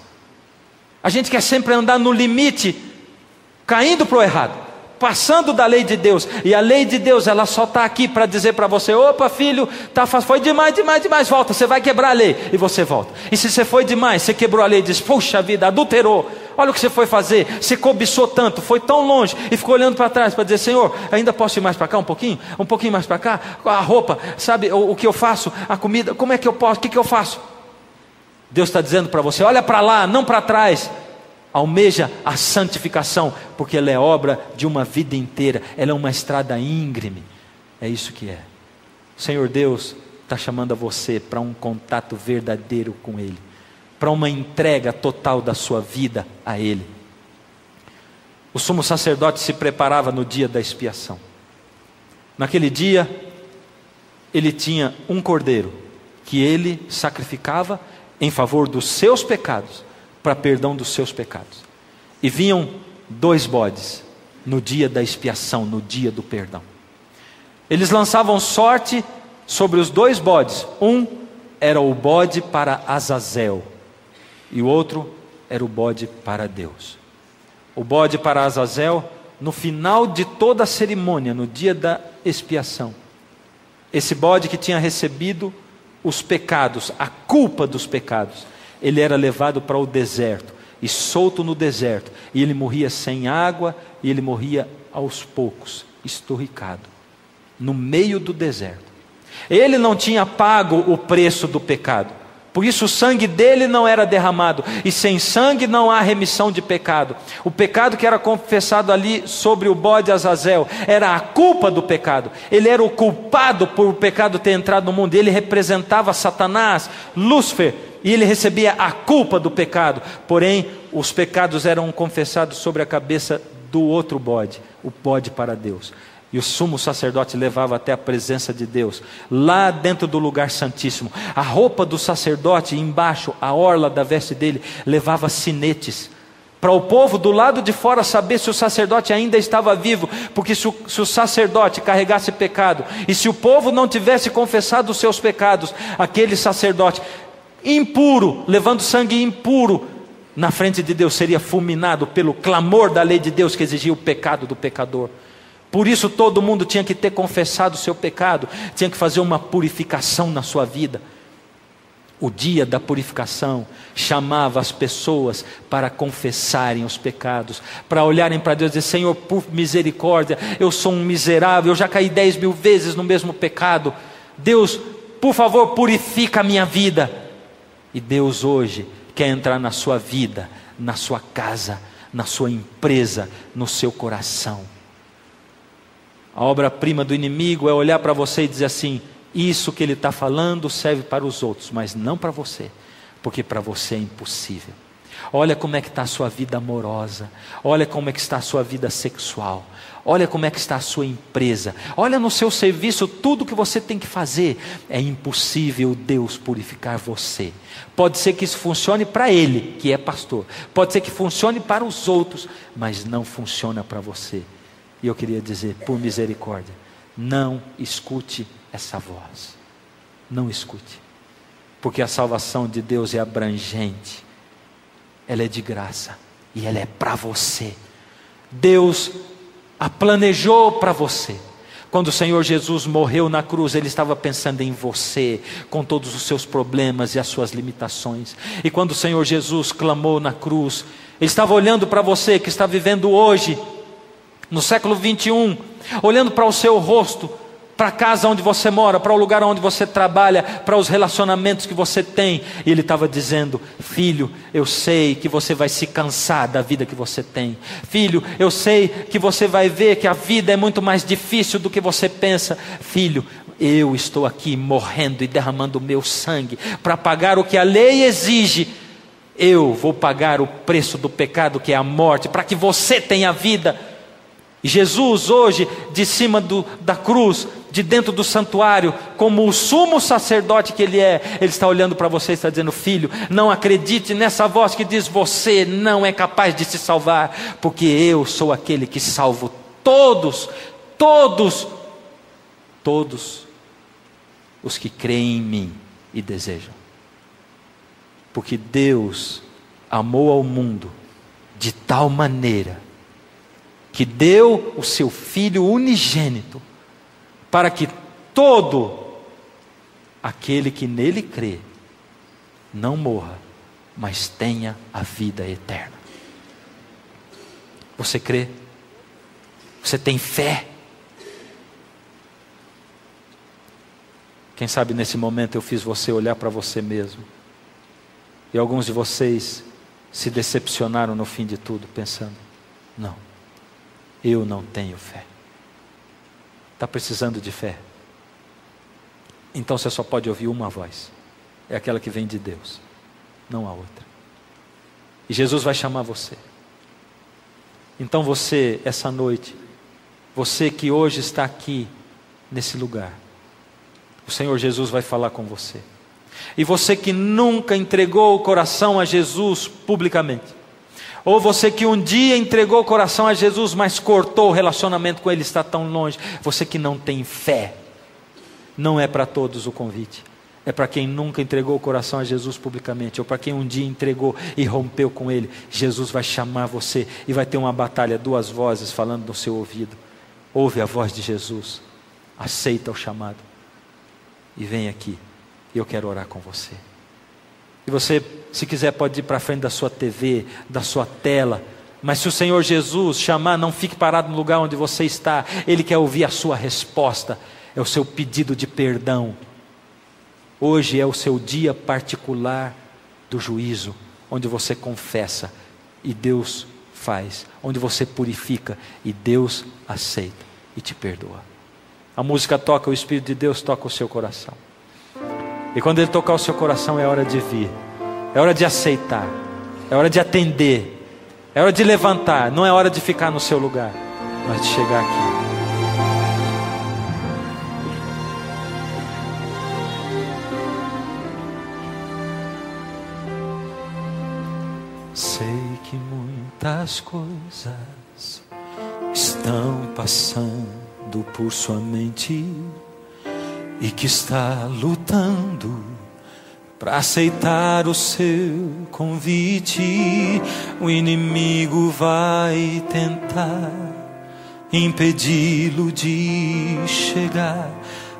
A gente quer sempre andar no limite, caindo para o errado, passando da lei de Deus. E a lei de Deus, ela só está aqui para dizer para você: opa filho, foi demais, volta, você vai quebrar a lei. E você volta. E se você foi demais, você quebrou a lei, diz: puxa vida, adulterou, olha o que você foi fazer, você cobiçou tanto, foi tão longe, e ficou olhando para trás para dizer: Senhor, ainda posso ir mais para cá um pouquinho mais para cá, a roupa, sabe o que eu faço, a comida, como é que eu posso, o que eu faço? Deus está dizendo para você: olha para lá, não para trás. Almeja a santificação, porque ela é obra de uma vida inteira. Ela é uma estrada íngreme. É isso que é. O Senhor Deus está chamando a você para um contato verdadeiro com Ele, para uma entrega total da sua vida a Ele. O sumo sacerdote se preparava no dia da expiação. Naquele dia, ele tinha um cordeiro que ele sacrificava em favor dos seus pecados, para perdão dos seus pecados. E vinham 2 bodes no dia da expiação, no dia do perdão. Eles lançavam sorte sobre os 2 bodes. Um era o bode para Azazel, e o outro era o bode para Deus. O bode para Azazel, no final de toda a cerimônia, no dia da expiação, esse bode que tinha recebido os pecados, a culpa dos pecados, ele era levado para o deserto e solto no deserto, e ele morria sem água, e ele morria aos poucos, esturricado, no meio do deserto. Ele não tinha pago o preço do pecado, por isso o sangue dele não era derramado, e sem sangue não há remissão de pecado. O pecado que era confessado ali sobre o bode Azazel era a culpa do pecado. Ele era o culpado por o pecado ter entrado no mundo. Ele representava Satanás, Lúcifer, e ele recebia a culpa do pecado. Porém, os pecados eram confessados sobre a cabeça do outro bode, o bode para Deus. E o sumo sacerdote levava até a presença de Deus, lá dentro do lugar santíssimo. A roupa do sacerdote, embaixo, a orla da veste dele, levava sinetes. para o povo do lado de fora saber se o sacerdote ainda estava vivo, porque se o sacerdote carregasse pecado, e se o povo não tivesse confessado os seus pecados, aquele sacerdote impuro, levando sangue impuro, na frente de Deus seria fulminado pelo clamor da lei de Deus que exigia o pecado do pecador. Por isso todo mundo tinha que ter confessado o seu pecado, tinha que fazer uma purificação na sua vida. O dia da purificação chamava as pessoas para confessarem os pecados, para olharem para Deus e dizer: Senhor, por misericórdia, eu sou um miserável, eu já caí 10.000 vezes no mesmo pecado. Deus, por favor, purifica a minha vida. E Deus hoje quer entrar na sua vida, na sua casa, na sua empresa, no seu coração. A obra-prima do inimigo é olhar para você e dizer assim: isso que ele está falando serve para os outros, mas não para você, porque para você é impossível. Olha como é que está a sua vida amorosa, olha como é que está a sua vida sexual, olha como é que está a sua empresa, olha no seu serviço, tudo que você tem que fazer. É impossível Deus purificar você. Pode ser que isso funcione para ele, que é pastor, pode ser que funcione para os outros, mas não funciona para você. E eu queria dizer, por misericórdia, não escute essa voz, não escute, porque a salvação de Deus é abrangente, ela é de graça e ela é para você. Deus a planejou para você. Quando o Senhor Jesus morreu na cruz, Ele estava pensando em você, com todos os seus problemas e as suas limitações. E quando o Senhor Jesus clamou na cruz, Ele estava olhando para você que está vivendo hoje, no século 21, olhando para o seu rosto, para a casa onde você mora, para o lugar onde você trabalha, para os relacionamentos que você tem. E Ele estava dizendo: filho, eu sei que você vai se cansar da vida que você tem. Filho, eu sei que você vai ver que a vida é muito mais difícil do que você pensa. Filho, eu estou aqui morrendo e derramando o meu sangue para pagar o que a lei exige. Eu vou pagar o preço do pecado, que é a morte, para que você tenha vida. E Jesus hoje, de cima da cruz, de dentro do santuário, como o sumo sacerdote que Ele é, Ele está olhando para você e está dizendo: filho, não acredite nessa voz que diz: você não é capaz de se salvar, porque eu sou aquele que salvo todos os que creem em mim e desejam. Porque Deus amou ao mundo de tal maneira que deu o seu Filho unigênito, para que todo aquele que nele crê não morra, mas tenha a vida eterna. Você crê? Você tem fé? Quem sabe nesse momento eu fiz você olhar para você mesmo, e alguns de vocês se decepcionaram no fim de tudo, pensando: não, eu não tenho fé. Está precisando de fé? Então você só pode ouvir uma voz, é aquela que vem de Deus, não há outra. E Jesus vai chamar você. Então você, essa noite, você que hoje está aqui nesse lugar, o Senhor Jesus vai falar com você. E você que nunca entregou o coração a Jesus publicamente, ou você que um dia entregou o coração a Jesus, mas cortou o relacionamento com Ele, está tão longe. Você que não tem fé. Não é para todos o convite. É para quem nunca entregou o coração a Jesus publicamente, ou para quem um dia entregou e rompeu com Ele. Jesus vai chamar você e vai ter uma batalha, duas vozes falando no seu ouvido. Ouve a voz de Jesus, aceita o chamado e vem aqui. Eu quero orar com você. E você, se quiser, pode ir para frente da sua TV, da sua tela. Mas se o Senhor Jesus chamar, não fique parado no lugar onde você está. Ele quer ouvir a sua resposta. É o seu pedido de perdão. Hoje é o seu dia particular do juízo, onde você confessa e Deus faz, onde você purifica e Deus aceita e te perdoa. A música toca, o Espírito de Deus toca o seu coração. E quando Ele tocar o seu coração, é hora de vir, é hora de aceitar, é hora de atender, é hora de levantar, não é hora de ficar no seu lugar, mas de chegar aqui. Sei que muitas coisas estão passando por sua mente e que está lutando para aceitar o seu convite. O inimigo vai tentar impedi-lo de chegar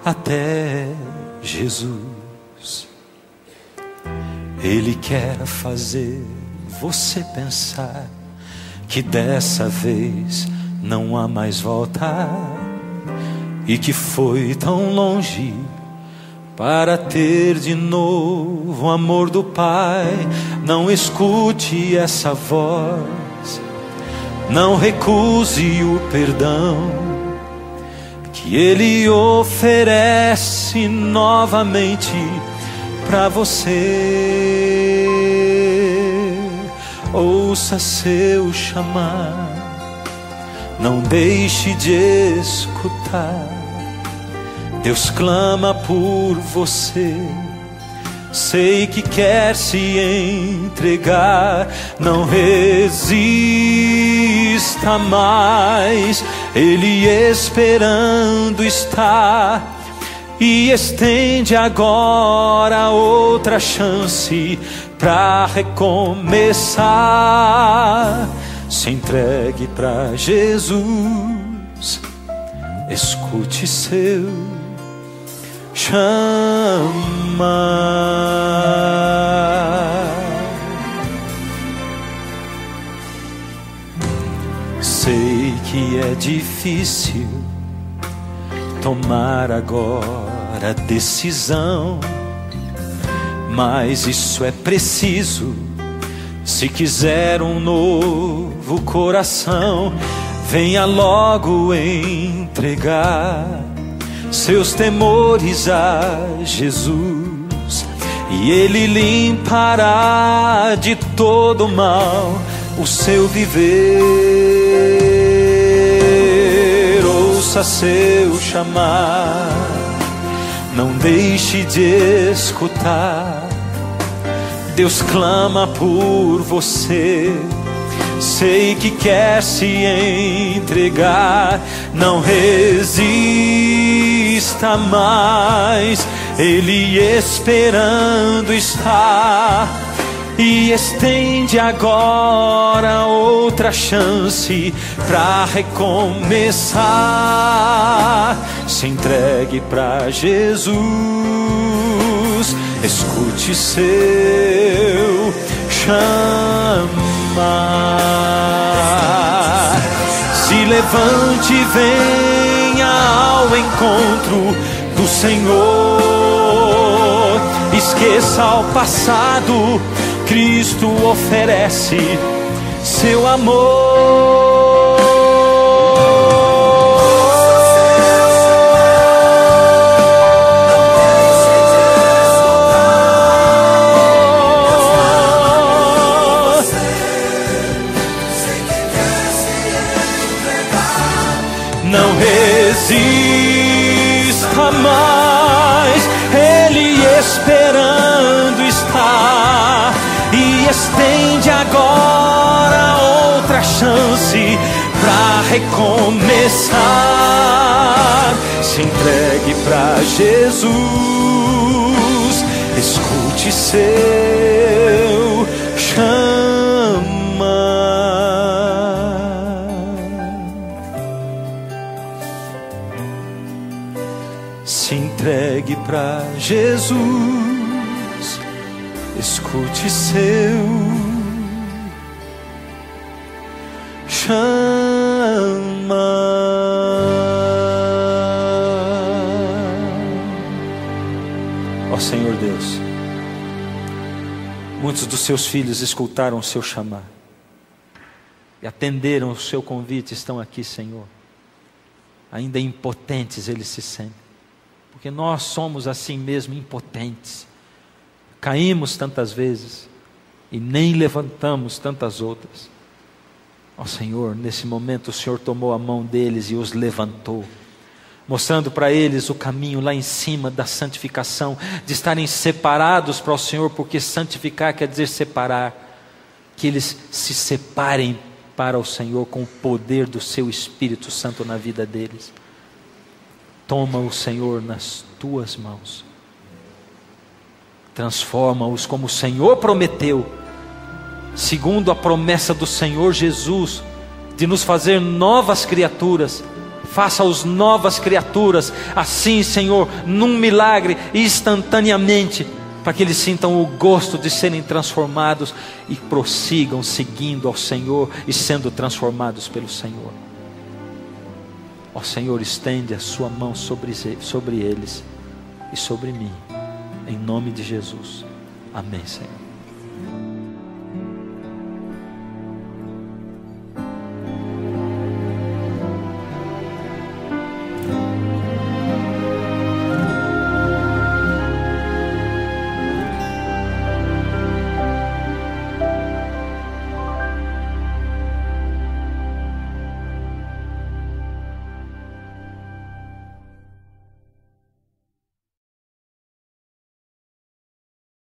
até Jesus. Ele quer fazer você pensar que dessa vez não há mais volta e que foi tão longe para ter de novo o amor do Pai. Não escute essa voz, não recuse o perdão que Ele oferece novamente para você. Ouça seu chamar, não deixe de escutar. Deus clama por você. Sei que quer se entregar. Não resista mais. Ele esperando está e estende agora outra chance para recomeçar. Se entregue para Jesus. Escute seu chamar. Sei que é difícil tomar agora decisão, mas isso é preciso se quiser um novo coração. Venha logo entregar seus temores a Jesus e Ele limpará de todo mal o seu viver. Ouça seu chamar, não deixe de escutar. Deus clama por você. Sei que quer se entregar. Não resista mais. Ele esperando está e estende agora outra chance para recomeçar. Se entregue para Jesus. Escute seu chamar. Se levante e venha ao encontro do Senhor. Esqueça o passado. Cristo oferece seu amor. Não resista mais, Ele esperando está e estende agora outra chance para recomeçar. Se entregue para Jesus, escute seu chamar. Se entregue para Jesus, escute seu chamar. Ó Senhor Deus, muitos dos seus filhos escutaram o seu chamar e atenderam o seu convite, estão aqui, Senhor. Ainda impotentes eles se sentem, porque nós somos assim mesmo, impotentes. Caímos tantas vezes e nem levantamos tantas outras. Ó Senhor, nesse momento o Senhor tomou a mão deles e os levantou, mostrando para eles o caminho lá em cima da santificação, de estarem separados para o Senhor, porque santificar quer dizer separar. que eles se separem para o Senhor com o poder do seu Espírito Santo na vida deles. Toma o Senhor nas tuas mãos, transforma-os como o Senhor prometeu, segundo a promessa do Senhor Jesus, de nos fazer novas criaturas. Faça-os novas criaturas, assim, Senhor, num milagre, instantaneamente, para que eles sintam o gosto de serem transformados e prossigam seguindo ao Senhor e sendo transformados pelo Senhor. Ó Senhor, estende a sua mão sobre eles e sobre mim, em nome de Jesus. Amém, Senhor.